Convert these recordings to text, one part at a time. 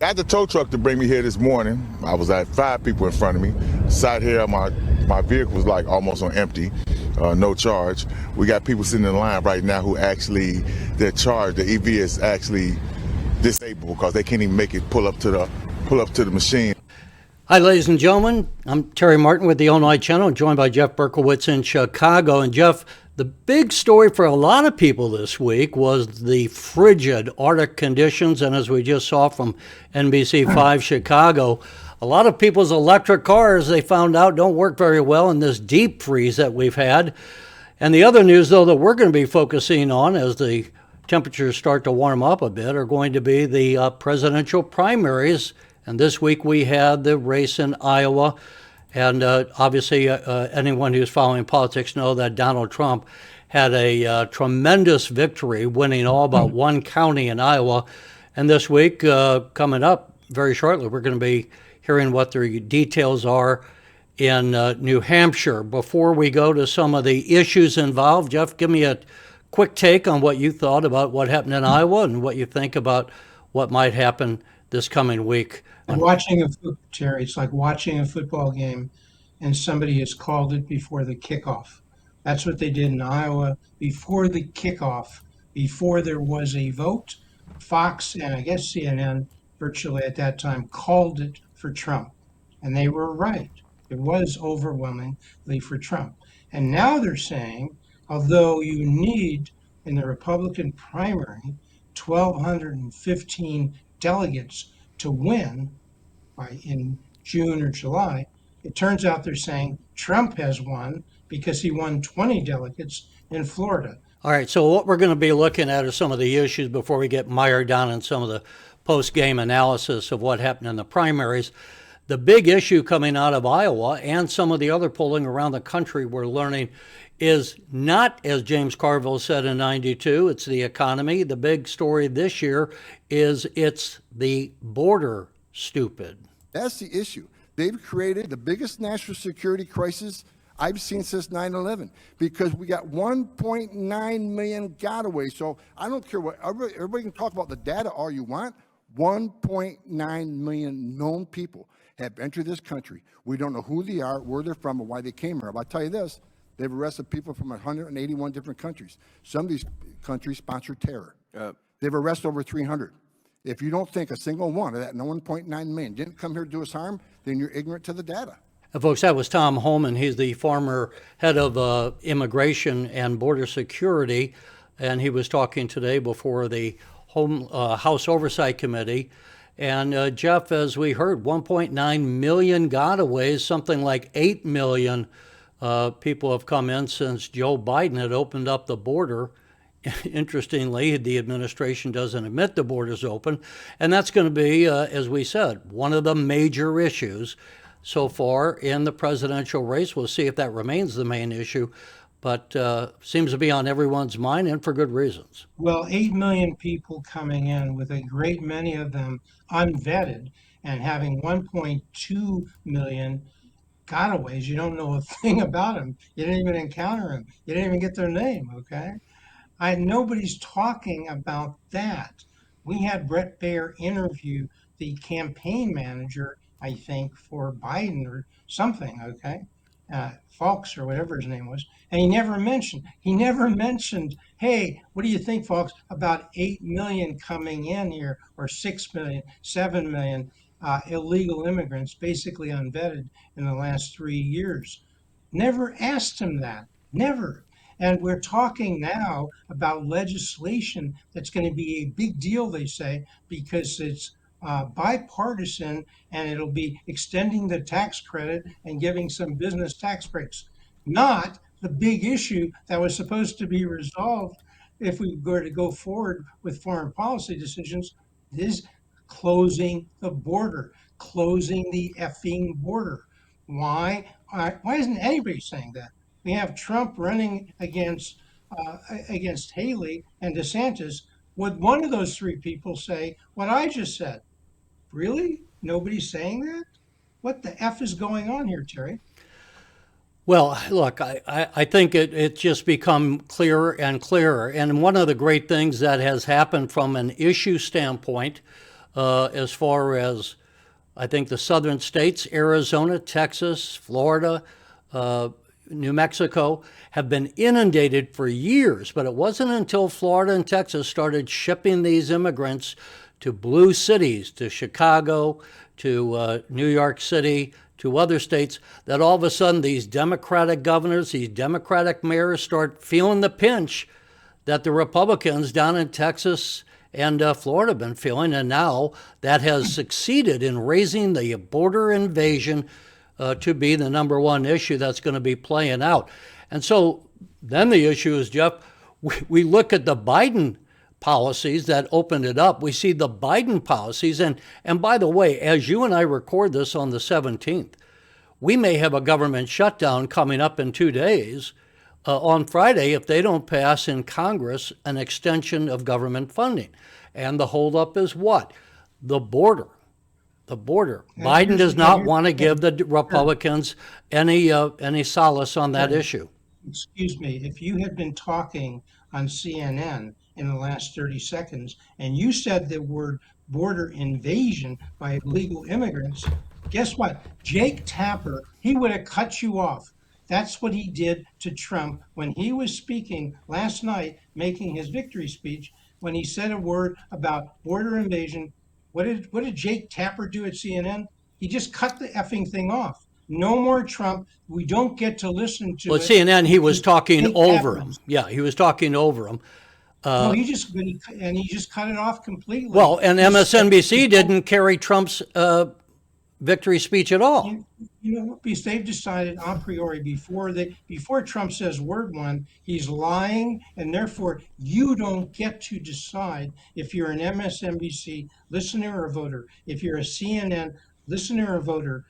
I had the tow truck to bring me here this morning. I was at 5 people in front of me. Sat here, my vehicle was like almost on empty, no charge. We got people sitting in line right now who actually, their charge, the EV is actually disabled because they can't even make it pull up to the machine. Hi, ladies and gentlemen. I'm Terry Martin with the Illinois Channel, joined by Jeff Berkowitz in Chicago. And Jeff, the big story for a lot of people this week was the frigid Arctic conditions. And as we just saw from NBC5 Chicago, a lot of people's electric cars, they found out, don't work very well in this deep freeze that we've had. And the other news, though, that we're going to be focusing on as the temperatures start to warm up a bit are going to be the presidential primaries. And this week we had the race in Iowa. And obviously anyone who's following politics know that Donald Trump had a tremendous victory, winning all but one county in Iowa. And this week, coming up very shortly, we're going to be hearing what the details are in New Hampshire. Before we go to some of the issues involved, Jeff, give me a quick take on what you thought about what happened in Iowa and what you think about what might happen this coming week. Terry, it's like watching a football game and somebody has called it before the kickoff. That's what they did in Iowa before the kickoff, before there was a vote. Fox and I guess CNN virtually at that time called it for Trump. And they were right. It was overwhelmingly for Trump. And now they're saying, although you need in the Republican primary 1,215 delegates to win in June or July, it turns out they're saying Trump has won because he won 20 delegates in Florida. All right, so what we're going to be looking at are some of the issues before we get mired down in some of the post-game analysis of what happened in the primaries. The big issue coming out of Iowa and some of the other polling around the country we're learning is not, as James Carville said in '92, it's the economy. The big story this year is it's the border, stupid. That's the issue. They've created the biggest national security crisis I've seen since 9/11 because we got 1.9 million gotaways. So I don't care what everybody can talk about the data all you want. 1.9 million known people have entered this country. We don't know who they are, where they're from, or why they came here. But I'll tell you this, they've arrested people from 181 different countries. Some of these countries sponsor terror. They've arrested over 300. If you don't think a single one of that 1.9 million didn't come here to do us harm, then you're ignorant to the data. And folks, that was Tom Homan. He's the former head of Immigration and Border Security, and he was talking today before the House Oversight Committee. And Jeff, as we heard, 1.9 million gotaways, something like 8 million people have come in since Joe Biden had opened up the border. Interestingly, the administration doesn't admit the border's open. And that's going to be, as we said, one of the major issues so far in the presidential race. We'll see if that remains the main issue, but seems to be on everyone's mind and for good reasons. Well, 8 million people coming in with a great many of them unvetted and having 1.2 million gotaways. You don't know a thing about them. You didn't even encounter them. You didn't even get their name, okay? Nobody's talking about that. We had Brett Baer interview the campaign manager, I think, for Biden or something, okay? Fox or whatever his name was. And he never mentioned, hey, what do you think, folks, about 8 million coming in here, or 6 million, 7 million illegal immigrants, basically unvetted in the last 3 years? Never asked him that, never. And we're talking now about legislation that's going to be a big deal, they say, because it's bipartisan and it'll be extending the tax credit and giving some business tax breaks. Not the big issue that was supposed to be resolved if we were to go forward with foreign policy decisions, is closing the border, closing the effing border. Why isn't anybody saying that? We have Trump running against Haley and DeSantis. Would one of those three people say what I just said? Really? Nobody's saying that? What the F is going on here, Terry? Well, look, I think it's just become clearer and clearer. And one of the great things that has happened from an issue standpoint as far as, I think, the southern states, Arizona, Texas, Florida, New Mexico, have been inundated for years. But it wasn't until Florida and Texas started shipping these immigrants to blue cities, to Chicago, to New York City, to other states, that all of a sudden these Democratic governors, these Democratic mayors start feeling the pinch that the Republicans down in Texas and Florida have been feeling. And now that has succeeded in raising the border invasion to be the number one issue that's going to be playing out. And so then the issue is, Jeff, we look at the Biden policies that opened it up. We see the Biden policies. And by the way, as you and I record this on the 17th, we may have a government shutdown coming up in 2 days on Friday if they don't pass in Congress an extension of government funding. And the holdup is what? The border. The border. Biden does not want to give the Republicans any solace on that issue. Excuse me, if you had been talking on CNN in the last 30 seconds and you said the word border invasion by illegal immigrants, guess what? Jake Tapper, he would have cut you off. That's what he did to Trump when he was speaking last night, making his victory speech, when he said a word about border invasion. What did Jake Tapper do at CNN? He just cut the effing thing off. No more Trump. We don't get to listen to Well, it. at CNN, he was talking Jake over Tapper. him. Yeah, he was talking over him. No, he just cut it off completely. Well, and He said- MSNBC didn't carry Trump's victory speech at all. You know, because they've decided a priori before Trump says word one, he's lying, and therefore you don't get to decide if you're an MSNBC listener or voter. If you're a CNN listener or voter,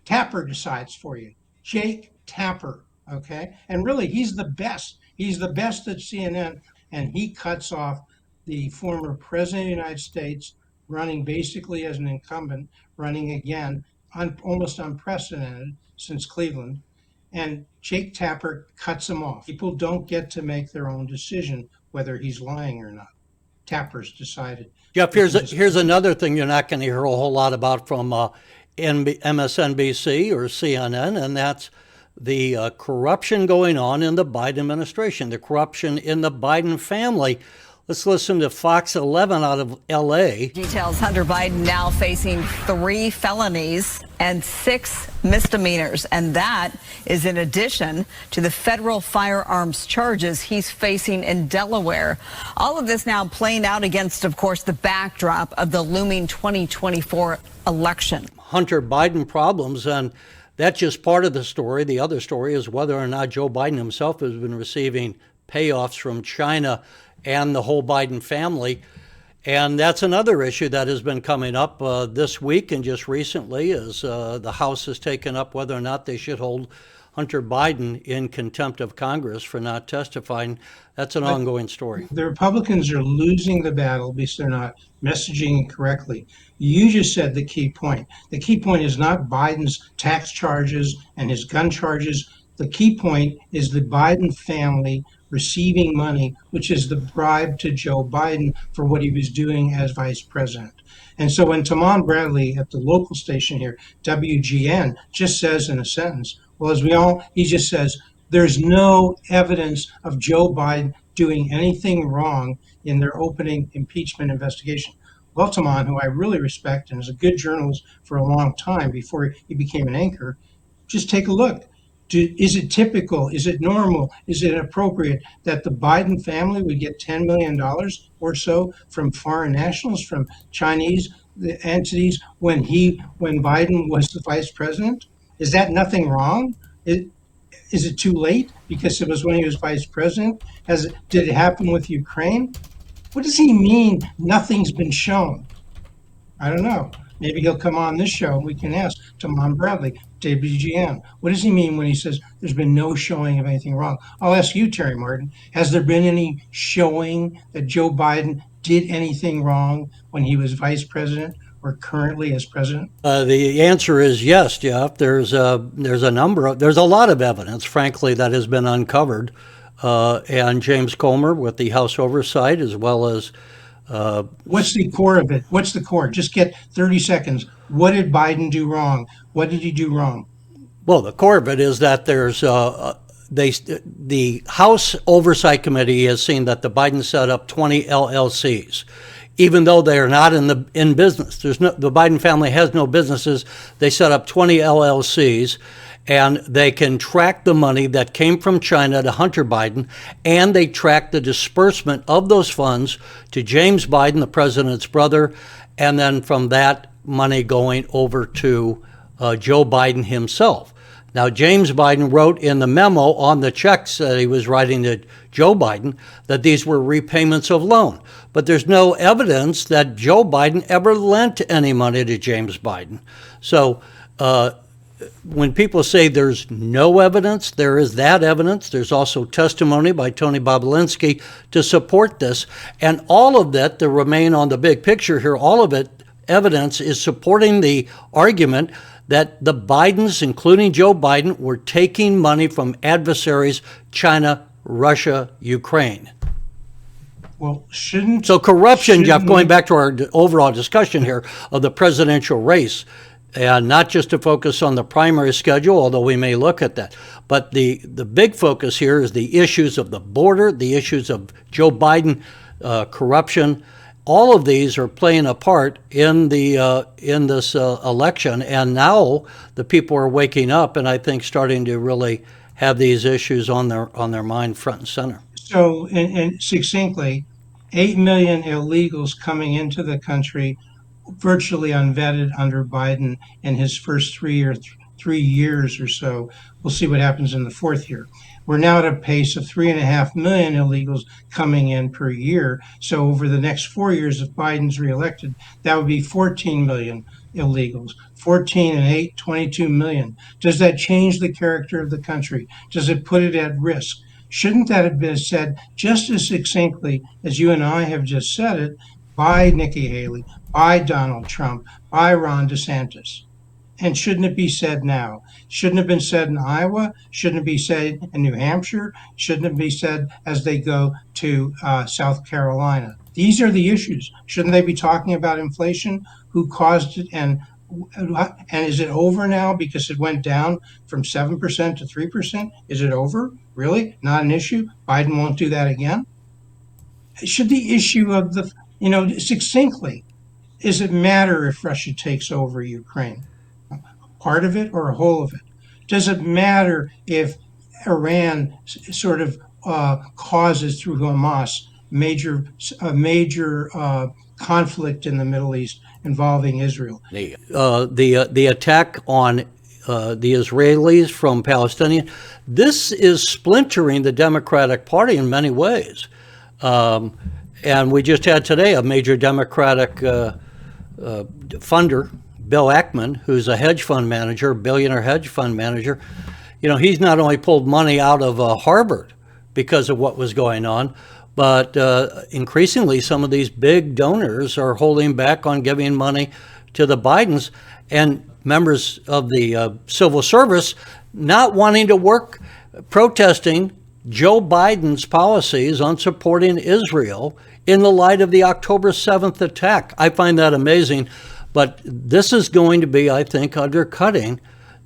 Tapper decides for you. Jake Tapper, okay? And really, he's the best. He's the best at CNN, and he cuts off the former president of the United States, running basically as an incumbent, running again, almost unprecedented since Cleveland. And Jake Tapper cuts him off. People don't get to make their own decision whether he's lying or not. Tapper's decided. Jeff, here's another thing you're not going to hear a whole lot about from MSNBC or CNN, and that's the corruption going on in the Biden administration, the corruption in the Biden family. Let's listen to Fox 11 out of L.A. Details Hunter Biden now facing 3 felonies and 6 misdemeanors. And that is in addition to the federal firearms charges he's facing in Delaware. All of this now playing out against, of course, the backdrop of the looming 2024 election. Hunter Biden problems, and that's just part of the story. The other story is whether or not Joe Biden himself has been receiving payoffs from China and the whole Biden family. And that's another issue that has been coming up this week and just recently, as the House has taken up whether or not they should hold Hunter Biden in contempt of Congress for not testifying. That's an ongoing story. The Republicans are losing the battle because they're not messaging correctly. You just said the key point. The key point is not Biden's tax charges and his gun charges. The key point is the Biden family receiving money, which is the bribe to Joe Biden for what he was doing as vice president. And so when Tamon Bradley at the local station here, WGN, just says in a sentence, well, he just says, there's no evidence of Joe Biden doing anything wrong in their opening impeachment investigation. Well, Tamon, who I really respect and is a good journalist for a long time before he became an anchor, just take a look. Is it typical? Is it normal? Is it appropriate that the Biden family would get $10 million or so from foreign nationals, from Chinese entities when Biden was the vice president? Is that nothing wrong? Is it too late because it was when he was vice president? Did it happen with Ukraine? What does he mean nothing's been shown? I don't know. Maybe he'll come on this show and we can ask Tamon Bradley, WGN. What does he mean when he says there's been no showing of anything wrong? I'll ask you, Terry Martin. Has there been any showing that Joe Biden did anything wrong when he was vice president or currently as president? The answer is yes, Jeff. There's a lot of evidence, frankly, that has been uncovered. And James Comer with the House Oversight, as well as What's the core of it? What's the core? Just get 30 seconds. What did Biden do wrong? What did he do wrong? Well, the core of it is that the House Oversight Committee has seen that the Biden set up 20 LLCs, even though they are not in business. The Biden family has no businesses. They set up 20 LLCs, and they can track the money that came from China to Hunter Biden, and they track the disbursement of those funds to James Biden, the president's brother, and then from that money going over to Joe Biden himself. Now, James Biden wrote in the memo on the checks that he was writing to Joe Biden that these were repayments of loan. But there's no evidence that Joe Biden ever lent any money to James Biden. So when people say there's no evidence, there is that evidence. There's also testimony by Tony Bobulinski to support this. And all of that, to remain on the big picture here, all of it, evidence is supporting the argument that the Bidens, including Joe Biden, were taking money from adversaries, China, Russia, Ukraine. Well, shouldn't... So corruption, Jeff, going back to our overall discussion here of the presidential race, and not just to focus on the primary schedule, although we may look at that, but the big focus here is the issues of the border, the issues of Joe Biden corruption. All of these are playing a part in this election, and now the people are waking up, and I think starting to really have these issues on their mind front and center. So, and succinctly, 8 million illegals coming into the country, virtually unvetted under Biden in his first 3 years or so. We'll see what happens in the fourth year. We're now at a pace of 3.5 million illegals coming in per year. So over the next 4 years, if Biden's reelected, that would be 14 million illegals. 14 and 8, 22 million. Does that change the character of the country? Does it put it at risk? Shouldn't that have been said just as succinctly as you and I have just said it by Nikki Haley, by Donald Trump, by Ron DeSantis? And shouldn't it be said now? Shouldn't it have been said in Iowa? Shouldn't it be said in New Hampshire? Shouldn't it be said as they go to South Carolina? These are the issues. Shouldn't they be talking about inflation? Who caused it? And is it over now because it went down from 7% to 3%? Is it over? Really? Not an issue? Biden won't do that again? Should the issue of succinctly, does it matter if Russia takes over Ukraine? Part of it or a whole of it? Does it matter if Iran sort of causes through Hamas a major conflict in the Middle East involving Israel? The attack on the Israelis from Palestinian, this is splintering the Democratic Party in many ways. And we just had today a major Democratic funder, Bill Ackman, who's a hedge fund manager, billionaire hedge fund manager. He's not only pulled money out of Harvard because of what was going on, but increasingly some of these big donors are holding back on giving money to the Bidens, and members of the civil service not wanting to work, protesting Joe Biden's policies on supporting Israel in the light of the October 7th attack. I find that amazing. But this is going to be, I think, undercutting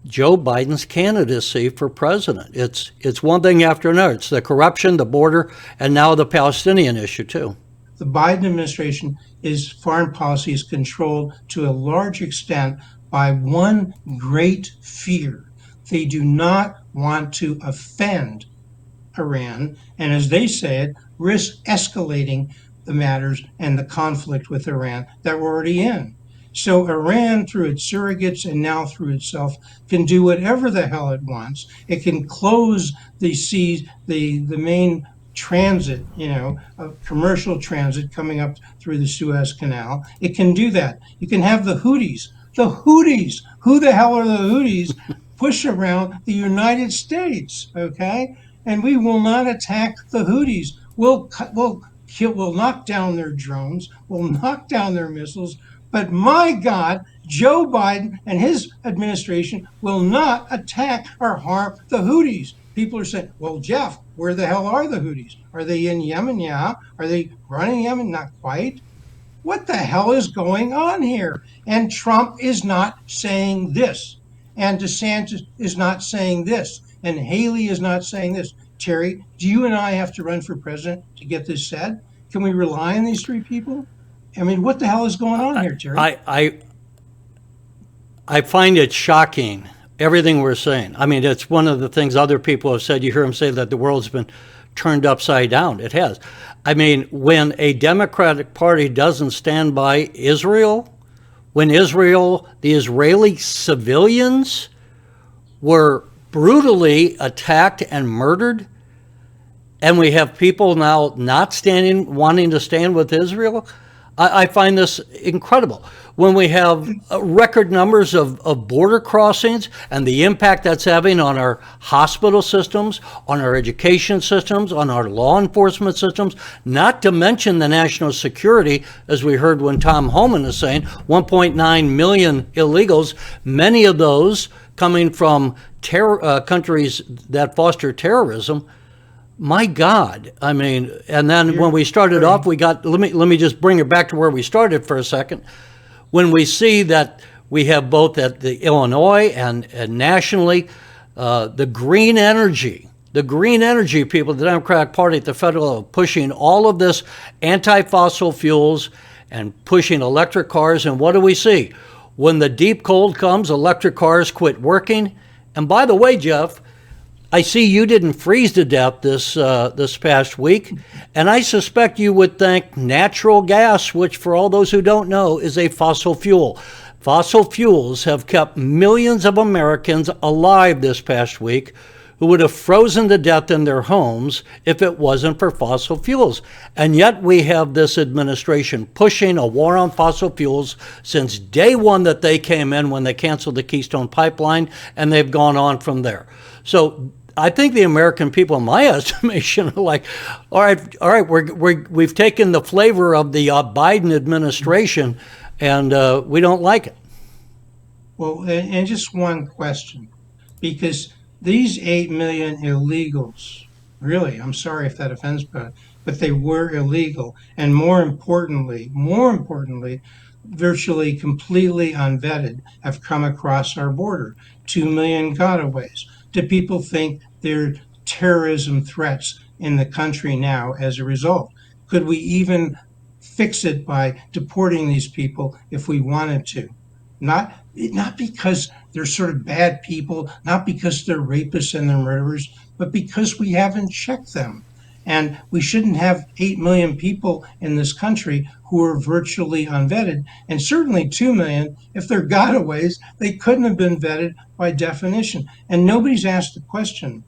Joe Biden's candidacy for president. It's one thing after another. It's the corruption, the border, and now the Palestinian issue, too. The Biden administration, foreign policy is controlled to a large extent by one great fear. They do not want to offend Iran, and as they say it, risk escalating the matters and the conflict with Iran that we're already in. So Iran, through its surrogates and now through itself, can do whatever the hell it wants. It can close the seas, the main transit, commercial transit coming up through the Suez Canal. It can do that. You can have the Houthis. The Houthis. Who the hell are the Houthis? Push around the United States, okay? And we will not attack the Houthis. We'll knock down their drones. We'll knock down their missiles. But my God, Joe Biden and his administration will not attack or harm the Houthis. People are saying, well, Jeff, where the hell are the Houthis? Are they in Yemen? Yeah. Are they running Yemen? Not quite. what the hell is going on here? And Trump is not saying this. And DeSantis is not saying this. And Haley is not saying this. Terry, do you and I have to run for president to get this said? Can we rely on these three people? I mean, what the hell is going on here, Terry? I find it shocking, everything we're saying. I mean, it's one of the things other people have said. You hear them say that the world's been turned upside down. It has. I mean, when a Democratic Party doesn't stand by Israel, when Israel, the Israeli civilians were brutally attacked and murdered, and we have people now not standing, wanting to stand with Israel, I find this incredible. When we have record numbers of border crossings and the impact that's having on our hospital systems, on our education systems, on our law enforcement systems, not to mention the national security, as we heard when Tom Homan is saying, 1.9 million illegals, many of those coming from countries that foster terrorism. My God, I mean, and then when we started off, we got, let me just bring it back to where we started for a second. When we see that we have both at the Illinois and nationally, the green energy people, the Democratic Party at the federal level, pushing all of this anti-fossil fuels and pushing electric cars. And what do we see? When the deep cold comes, electric cars quit working. And by the way, Jeff, I see you didn't freeze to death this past week, and I suspect you would think natural gas, which for all those who don't know is a fossil fuel. Fossil fuels have kept millions of Americans alive this past week who would have frozen to death in their homes if it wasn't for fossil fuels. And yet we have this administration pushing a war on fossil fuels since day one that they came in when they canceled the Keystone Pipeline, and they've gone on from there. So I think the American people, in my estimation, are like, all right, we've taken the flavor of the Biden administration, and we don't like it. Well, and just one question, because these 8 million illegals, really, I'm sorry if that offends, but they were illegal, and more importantly, virtually completely unvetted have come across our border. 2 million gotaways. Do people think there are terrorism threats in the country now as a result? Could we even fix it by deporting these people if we wanted to? Not because they're sort of bad people, not because they're rapists and they're murderers, but because we haven't checked them. And we shouldn't have 8 million people in this country who are virtually unvetted. And certainly 2 million, if they're gotaways, they couldn't have been vetted by definition. And nobody's asked the question,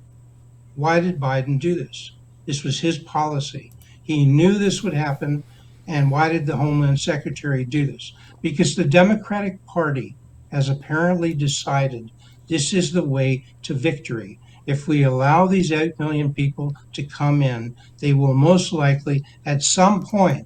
why did Biden do this? This was his policy. He knew this would happen. And why did the Homeland Secretary do this? Because the Democratic Party has apparently decided this is the way to victory. If we allow these 8 million people to come in, they will most likely at some point,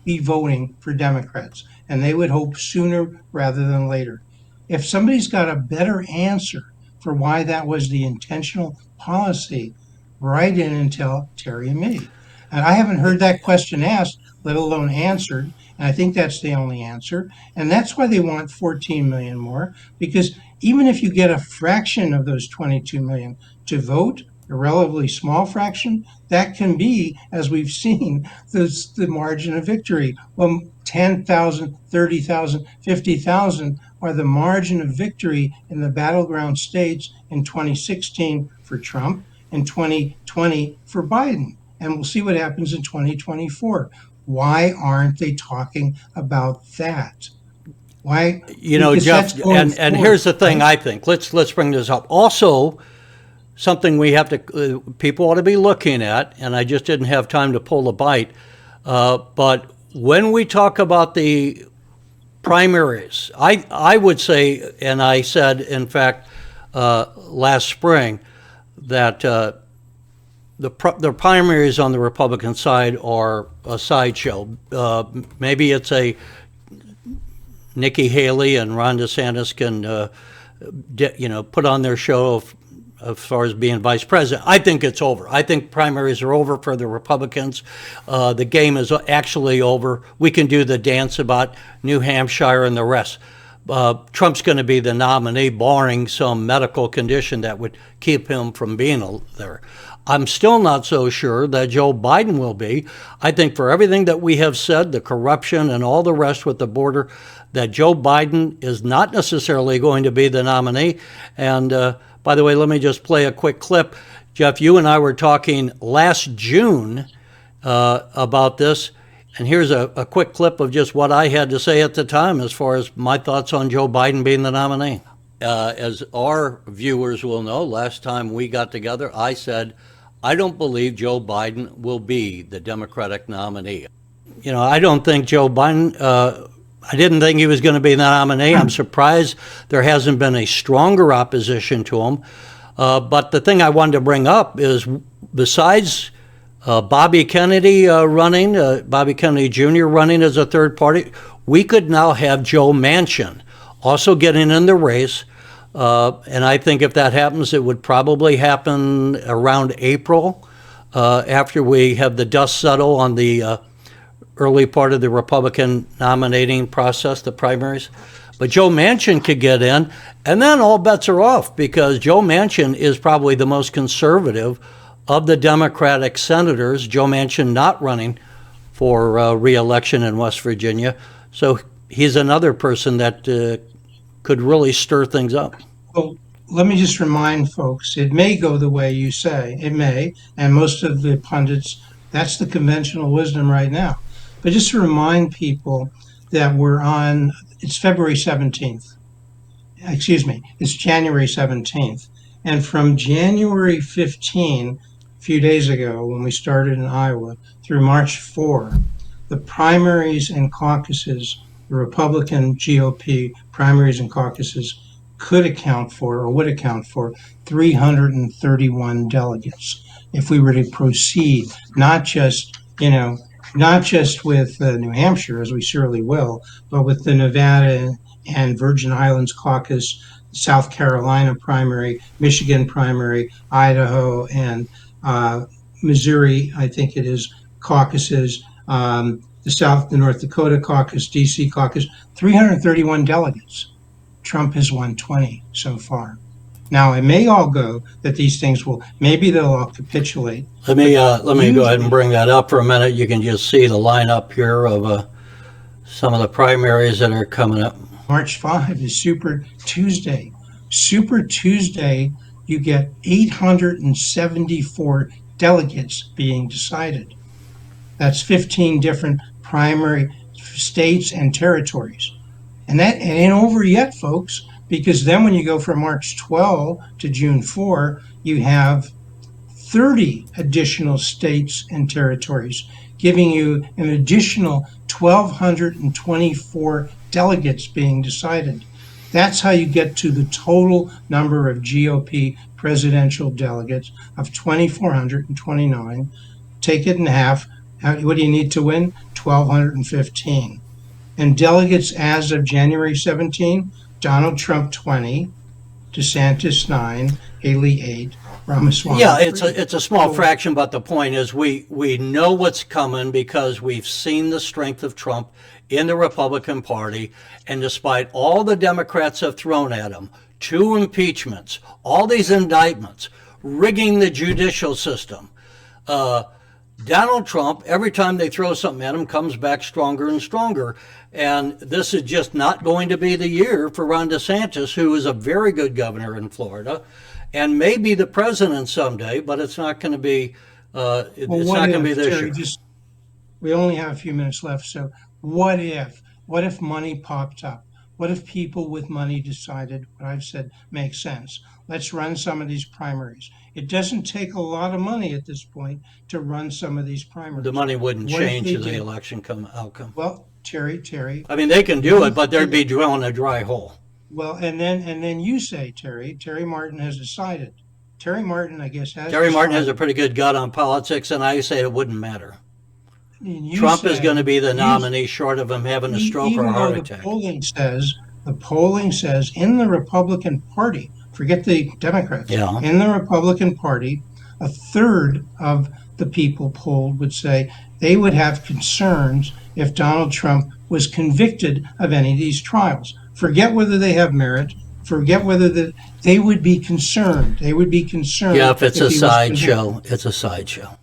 be voting for Democrats. And they would hope sooner rather than later. If somebody's got a better answer for why that was the intentional policy, write in and tell Terry and me. And I haven't heard that question asked, let alone answered. And I think that's the only answer. And that's why they want 14 million more, because even if you get a fraction of those 22 million to vote, a relatively small fraction, that can be, as we've seen, the margin of victory. Well, 10,000, 30,000, 50,000 are the margin of victory in the battleground states in 2016 for Trump and 2020 for Biden. And we'll see what happens in 2024. Why aren't they talking about that? Why? You know, Jeff, and here's the thing, right? I think. Let's bring this up. Also, something we have to, people ought to be looking at, and I just didn't have time to pull the bite, but when we talk about the primaries, I would say, and I said, in fact, last spring, that the primaries on the Republican side are a sideshow. Maybe it's a Nikki Haley and Ron DeSantis can, put on their show as far as being vice president. I think it's over. I think primaries are over for the Republicans. The game is actually over. We can do the dance about New Hampshire and the rest. Trump's going to be the nominee, barring some medical condition that would keep him from being there. I'm still not so sure that Joe Biden will be. I think for everything that we have said, the corruption and all the rest with the border, that Joe Biden is not necessarily going to be the nominee. And by the way, let me just play a quick clip. Jeff, you and I were talking last June about this. And here's a quick clip of just what I had to say at the time as far as my thoughts on Joe Biden being the nominee. As our viewers will know, last time we got together, I said, I don't believe Joe Biden will be the Democratic nominee. You know, I don't think Joe Biden, I didn't think he was going to be the nominee. I'm surprised there hasn't been a stronger opposition to him. But the thing I wanted to bring up is besides Bobby Kennedy Bobby Kennedy Jr. running as a third party, we could now have Joe Manchin also getting in the race. And I think if that happens, it would probably happen around April, after we have the dust settle on the early part of the Republican nominating process, the primaries. But Joe Manchin could get in, and then all bets are off, because Joe Manchin is probably the most conservative of the Democratic senators. Joe Manchin not running for re-election in West Virginia. So he's another person that could really stir things up. Well, let me just remind folks, it may go the way you say. It may, and most of the pundits, that's the conventional wisdom right now. But just to remind people that it's February 17th. Excuse me, it's January 17th. And from January 15, a few days ago, when we started in Iowa, through March 4, the primaries and caucuses, the Republican GOP primaries and caucuses could account for, or would account for, 331 delegates if we were to proceed, not just with New Hampshire, as we surely will, but with the Nevada and Virgin Islands caucus, South Carolina primary, Michigan primary, Idaho and Missouri, I think it is, caucuses, the North Dakota caucus, DC caucus, 331 delegates. Trump has won 20 so far. Now, it may all go that these things maybe they'll all capitulate. Let me go ahead and bring that up for a minute. You can just see the lineup here of some of the primaries that are coming up. March 5 is Super Tuesday. Super Tuesday, you get 874 delegates being decided. That's 15 different primary states and territories. And that ain't over yet, folks, because then when you go from March 12 to June 4, you have 30 additional states and territories, giving you an additional 1,224 delegates being decided. That's how you get to the total number of GOP presidential delegates of 2,429. Take it in half. What do you need to win? 1,215. And delegates as of January 17, Donald Trump 20, DeSantis 9, Haley 8, Ramaswamy. Yeah, it's a small fraction, but the point is we know what's coming because we've seen the strength of Trump in the Republican Party, and despite all the Democrats have thrown at him, 2 impeachments, all these indictments, rigging the judicial system, Donald Trump, every time they throw something at him, comes back stronger and stronger. And this is just not going to be the year for Ron DeSantis, who is a very good governor in Florida and may be the president someday, but it's not going to be it's not going to be this year. We only have a few minutes left, so what if money popped up? What if people with money decided what I've said makes sense? Let's run some of these primaries. It doesn't take a lot of money at this point to run some of these primaries. The money wouldn't change the election outcome. Well, Terry. I mean, they can do it, but they'd be drilling a dry hole. Well, and then you say, Terry Martin has decided. Terry Martin, I guess, Terry Martin has a pretty good gut on politics, and I say it wouldn't matter. Trump is going to be the nominee, short of him having a stroke or a heart attack. The polling says in the Republican Party, forget the Democrats, Yeah. in the Republican Party, a third of the people polled would say they would have concerns if Donald Trump was convicted of any of these trials. Forget whether they have merit. Forget whether they would be concerned. They would be concerned. Yeah, if it's if a he was sideshow, convicted. it's a sideshow.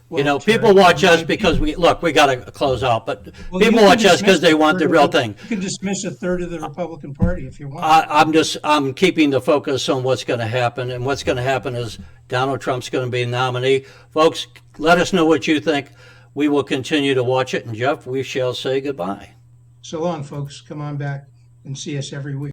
Well, You know, Terry, people watch us my- because we got to close out, but well, people you can watch us because dismiss they a want the third real of thing. You can dismiss a third of the Republican Party if you want. I'm keeping the focus on what's going to happen, and what's going to happen is Donald Trump's going to be a nominee. Folks, let us know what you think. We will continue to watch it, and Jeff, we shall say goodbye. So long, folks. Come on back and see us every week.